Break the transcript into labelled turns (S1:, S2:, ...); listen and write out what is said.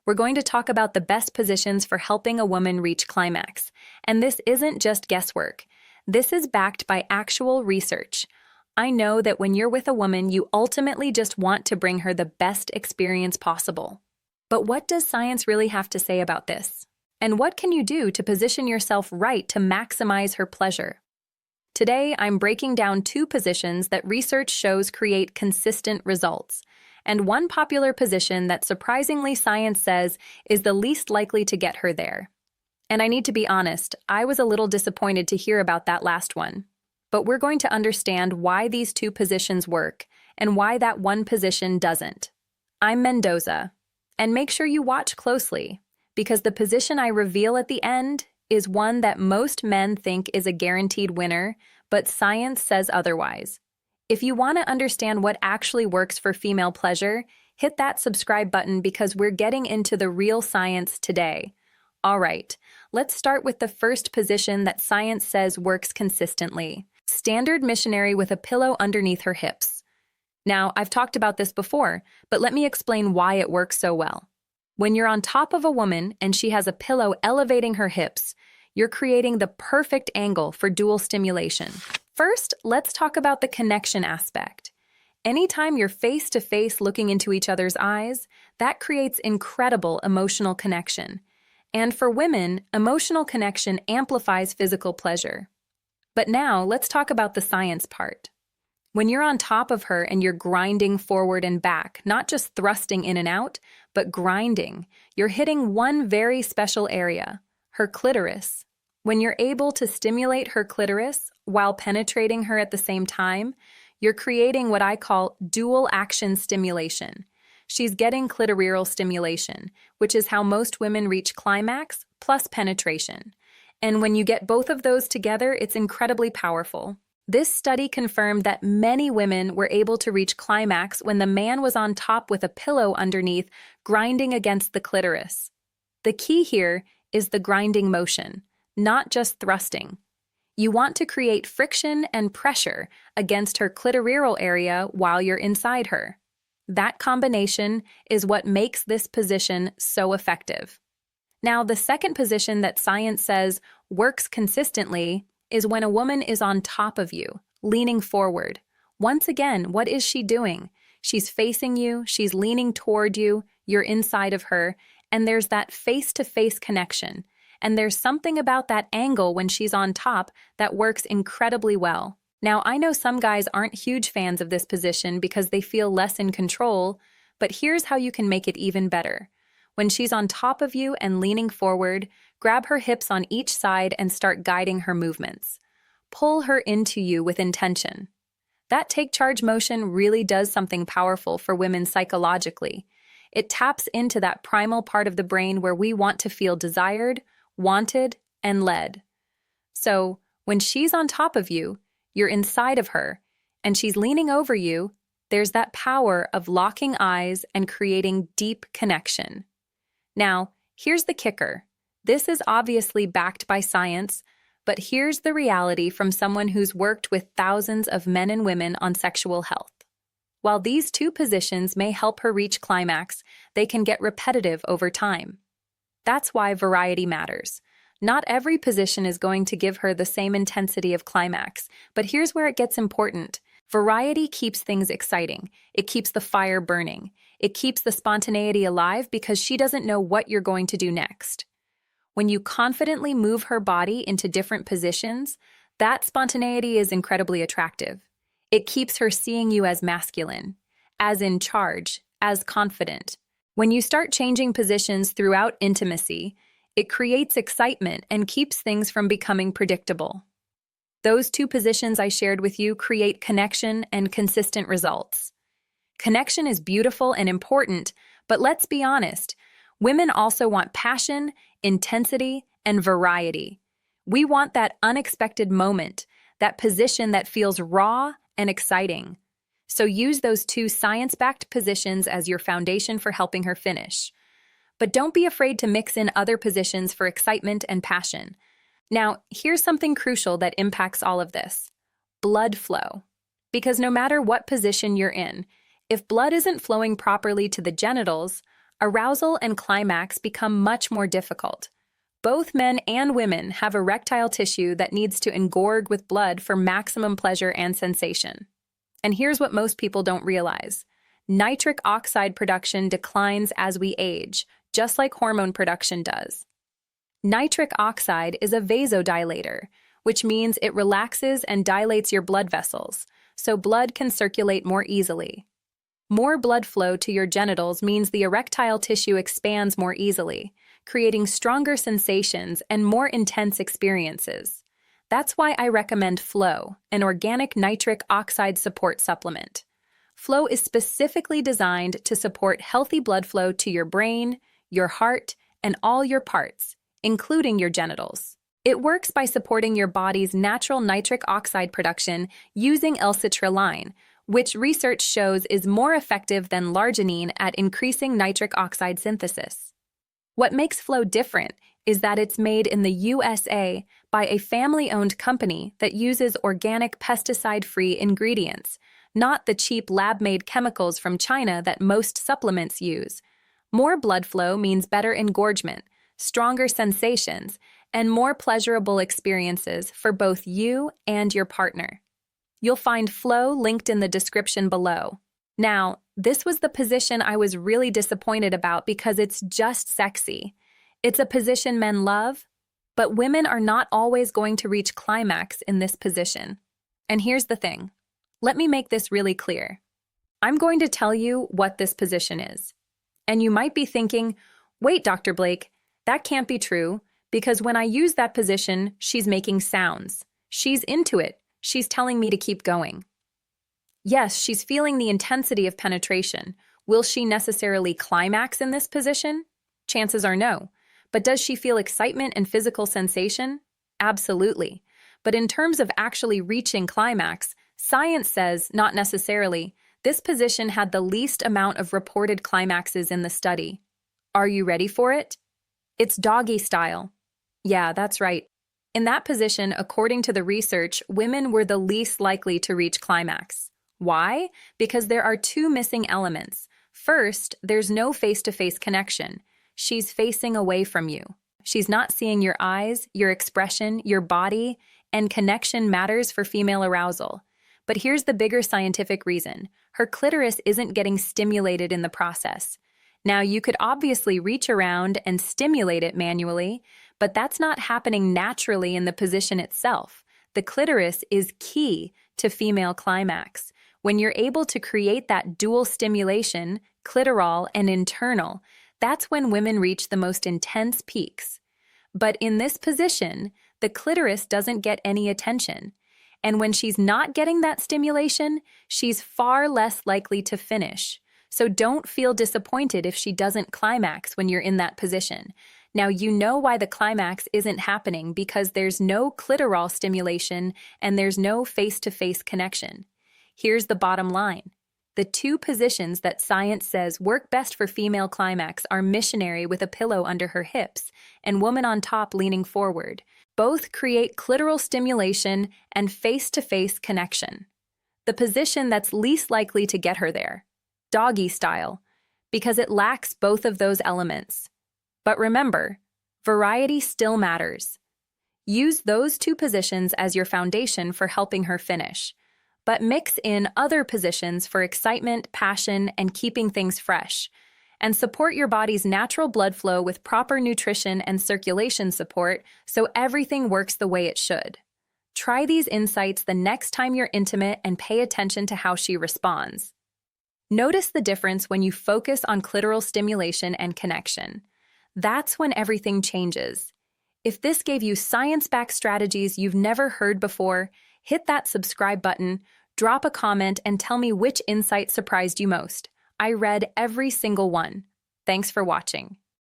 S1: we're going to talk about the best positions for helping a woman reach climax. And this isn't just guesswork. This is backed by actual research. I know that when you're with a woman, you ultimately just want to bring her the best experience possible. But what does science really have to say about this? And what can you do to position yourself right to maximize her pleasure? Today, I'm breaking down 2 positions that research shows create consistent results, and one popular position that surprisingly science says is the least likely to get her there. And I need to be honest, I was a little disappointed to hear about that last one. But we're going to understand why these 2 positions work and why that one position doesn't. I'm Mendoza, and make sure you watch closely, because the position I reveal at the end is one that most men think is a guaranteed winner, but science says otherwise. If you want to understand what actually works for female pleasure, hit that subscribe button because we're getting into the real science today. All right, let's start with the first position that science says works consistently. Standard missionary with a pillow underneath her hips. Now, I've talked about this before, but let me explain why it works so well. When you're on top of a woman and she has a pillow elevating her hips, you're creating the perfect angle for dual stimulation. First, let's talk about the connection aspect. Anytime you're face to face looking into each other's eyes, that creates incredible emotional connection. And for women, emotional connection amplifies physical pleasure. But now, let's talk about the science part. When you're on top of her and you're grinding forward and back, not just thrusting in and out, but grinding, you're hitting one very special area, her clitoris. When you're able to stimulate her clitoris while penetrating her at the same time, you're creating what I call dual action stimulation. She's getting clitoral stimulation, which is how most women reach climax plus penetration. And when you get both of those together, it's incredibly powerful. This study confirmed that many women were able to reach climax when the man was on top with a pillow underneath, grinding against the clitoris. The key here is the grinding motion, not just thrusting. You want to create friction and pressure against her clitoral area while you're inside her. That combination is what makes this position so effective. Now, the second position that science says works consistently is when a woman is on top of you, leaning forward. Once again, what is she doing? She's facing you, she's leaning toward you, you're inside of her, and there's that face-to-face connection. And there's something about that angle when she's on top that works incredibly well. Now, I know some guys aren't huge fans of this position because they feel less in control, but here's how you can make it even better. When she's on top of you and leaning forward, grab her hips on each side and start guiding her movements. Pull her into you with intention. That take-charge motion really does something powerful for women psychologically. It taps into that primal part of the brain where we want to feel desired, wanted, and led. So, when she's on top of you, you're inside of her, and she's leaning over you, there's that power of locking eyes and creating deep connection. Now, here's the kicker. This is obviously backed by science, but here's the reality from someone who's worked with thousands of men and women on sexual health. While these 2 positions may help her reach climax, they can get repetitive over time. That's why variety matters. Not every position is going to give her the same intensity of climax, but here's where it gets important. Variety keeps things exciting. It keeps the fire burning. It keeps the spontaneity alive because she doesn't know what you're going to do next. When you confidently move her body into different positions, that spontaneity is incredibly attractive. It keeps her seeing you as masculine, as in charge, as confident. When you start changing positions throughout intimacy, it creates excitement and keeps things from becoming predictable. Those 2 positions I shared with you create connection and consistent results. Connection is beautiful and important, but let's be honest, women also want passion, intensity, and variety. We want that unexpected moment, that position that feels raw and exciting. So use those 2 science-backed positions as your foundation for helping her finish. But don't be afraid to mix in other positions for excitement and passion. Now, here's something crucial that impacts all of this: blood flow. Because no matter what position you're in, if blood isn't flowing properly to the genitals, arousal and climax become much more difficult. Both men and women have erectile tissue that needs to engorge with blood for maximum pleasure and sensation. And here's what most people don't realize. Nitric oxide production declines as we age, just like hormone production does. Nitric oxide is a vasodilator, which means it relaxes and dilates your blood vessels, so blood can circulate more easily. More blood flow to your genitals means the erectile tissue expands more easily, creating stronger sensations and more intense experiences. That's why I recommend Flow, an organic nitric oxide support supplement. Flow is specifically designed to support healthy blood flow to your brain, your heart, and all your parts, including your genitals. It works by supporting your body's natural nitric oxide production using L-citrulline, which research shows is more effective than L-arginine at increasing nitric oxide synthesis. What makes Flow different is that it's made in the USA by a family-owned company that uses organic pesticide-free ingredients, not the cheap lab-made chemicals from China that most supplements use. More blood flow means better engorgement, stronger sensations, and more pleasurable experiences for both you and your partner. You'll find Flow linked in the description below. Now, this was the position I was really disappointed about because it's just sexy. It's a position men love, but women are not always going to reach climax in this position. And here's the thing. Let me make this really clear. I'm going to tell you what this position is. And you might be thinking, wait, Dr. Blake, that can't be true, because when I use that position, she's making sounds. She's into it. She's telling me to keep going. Yes, she's feeling the intensity of penetration. Will she necessarily climax in this position? Chances are no. But does she feel excitement and physical sensation? Absolutely. But in terms of actually reaching climax, science says not necessarily. This position had the least amount of reported climaxes in the study. Are you ready for it? It's doggy style. Yeah, that's right. In that position, according to the research, women were the least likely to reach climax. Why? Because there are two missing elements. First, there's no face-to-face connection. She's facing away from you. She's not seeing your eyes, your expression, your body, and connection matters for female arousal. But here's the bigger scientific reason. Her clitoris isn't getting stimulated in the process. Now, you could obviously reach around and stimulate it manually, but that's not happening naturally in the position itself. The clitoris is key to female climax. When you're able to create that dual stimulation, clitoral and internal, that's when women reach the most intense peaks. But in this position, the clitoris doesn't get any attention. And when she's not getting that stimulation, she's far less likely to finish. So don't feel disappointed if she doesn't climax when you're in that position. Now you know why the climax isn't happening because there's no clitoral stimulation and there's no face-to-face connection. Here's the bottom line. The two positions that science says work best for female climax are missionary with a pillow under her hips and woman on top leaning forward. Both create clitoral stimulation and face-to-face connection. The position that's least likely to get her there, doggy style, because it lacks both of those elements. But remember, variety still matters. Use those two positions as your foundation for helping her finish, but mix in other positions for excitement, passion, and keeping things fresh. And support your body's natural blood flow with proper nutrition and circulation support so everything works the way it should. Try these insights the next time you're intimate and pay attention to how she responds. Notice the difference when you focus on clitoral stimulation and connection. That's when everything changes. If this gave you science-backed strategies you've never heard before, hit that subscribe button, drop a comment, and tell me which insight surprised you most. I read every single one. Thanks for watching.